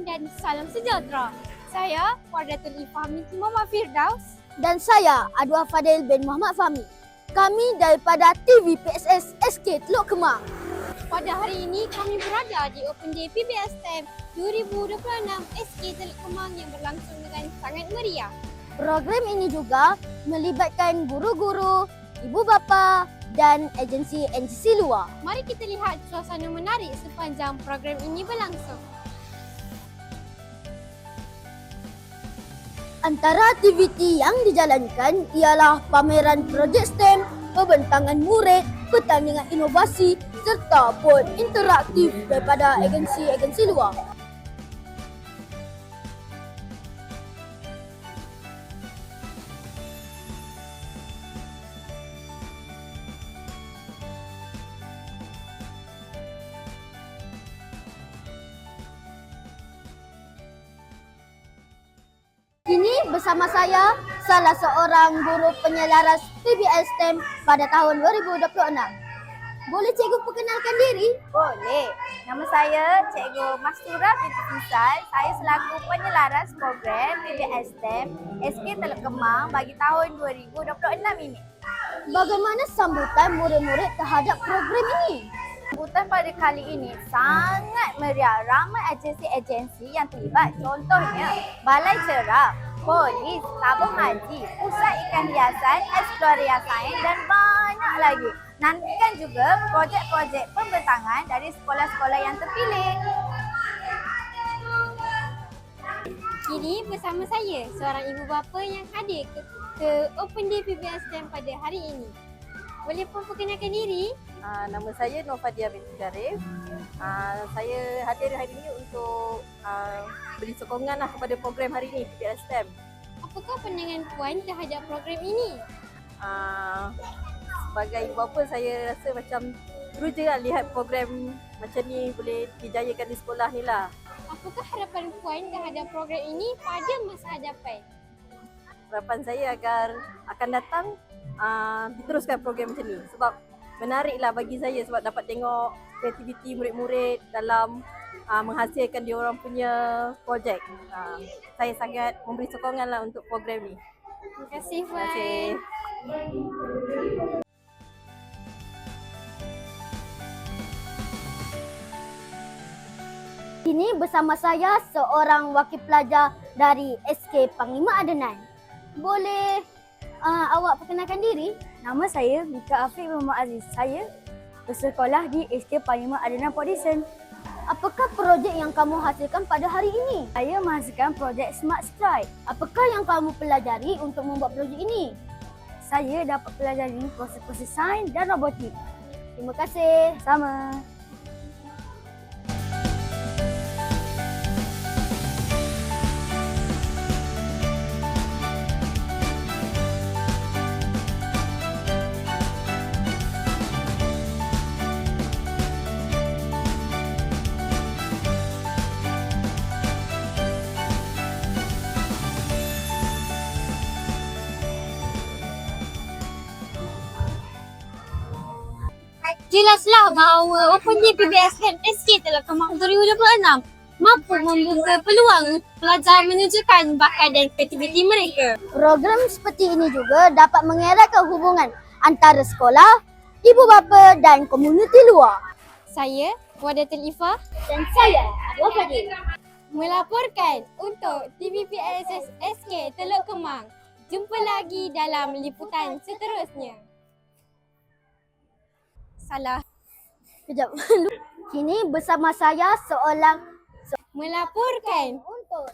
dan salam sejahtera. Saya Wardatul Ifah binti Muhammad Firdaus. Dan saya Adwa Fadil bin Muhammad Fahmi. Kami daripada TVPSS SK Teluk Kemang. Pada hari ini kami berada di Open Day PBSTEM 2026 SK Teluk Kemang yang berlangsung dengan sangat meriah. Program ini juga melibatkan guru-guru, ibu bapa dan agensi luar. Mari kita lihat suasana menarik sepanjang program ini berlangsung. Antara aktiviti yang dijalankan ialah pameran projek STEM, pembentangan murid, pertandingan inovasi serta bot interaktif daripada agensi luar. Kini bersama saya, salah seorang guru penyelaras PBS STEM pada tahun 2026. Boleh cikgu perkenalkan diri? Boleh. Nama saya Cikgu Mastura binti Fisal. Saya selaku penyelaras program PBS STEM SK Teluk Kemang bagi tahun 2026 ini. Bagaimana sambutan murid-murid terhadap program ini? Sambutan pada kali ini sangat meriah. Ramai agensi-agensi yang terlibat. Contohnya Balai Cerah, Polis, Tabung Haji, Pusat Ikan Hiasan, Eksploria Sains dan banyak lagi. Nantikan juga projek-projek pembentangan dari sekolah-sekolah yang terpilih. Kini bersama saya, seorang ibu bapa yang hadir ke Open Day PBS STEM pada hari ini. Boleh pun perkenalkan diri? Nama saya Nur Fadia binti Syarif. Saya hadir hari ini untuk beri sokongan kepada program hari ini PBS STEM. Apakah pandangan puan terhadap program ini? Sebagai ibu bapa, saya rasa macam teruja lihat program macam ni boleh dijayakan di sekolah ni lah. Apakah harapan puan terhadap program ini pada masa hadapan? Harapan saya agar akan datang diteruskan program macam ni sebab menariklah bagi saya sebab dapat tengok kreativiti murid-murid dalam menghasilkan diorang punya projek. Saya sangat memberi sokongan lah untuk program ni. Terima kasih puan. Terima kasih. Kini bersama saya seorang wakil pelajar dari SK Panglima Adenan. Boleh awak perkenalkan diri? Nama saya Mika Afiq Muhammad Aziz. Saya bersekolah di SK Panglima Adenan Podison. Apakah projek yang kamu hasilkan pada hari ini? Saya menghasilkan projek Smart Strike. Apakah yang kamu pelajari untuk membuat projek ini? Saya dapat pelajari proses-proses sains dan robotik. Terima kasih. Sama. Jelaslah bahawa Open Day PBS STEM SK Teluk Kemang 2026 mampu membuka peluang pelajar menunjukkan bakat dan kreativiti mereka. Program seperti ini juga dapat mengeratkan hubungan antara sekolah, ibu bapa dan komuniti luar. Saya, Wardatul Ifah Dan saya, Adwa Fadil. melaporkan untuk TVPSS SK Teluk Kemang. Jumpa lagi dalam liputan seterusnya. Salah. Kejap. Kini bersama saya seorang Melaporkan untuk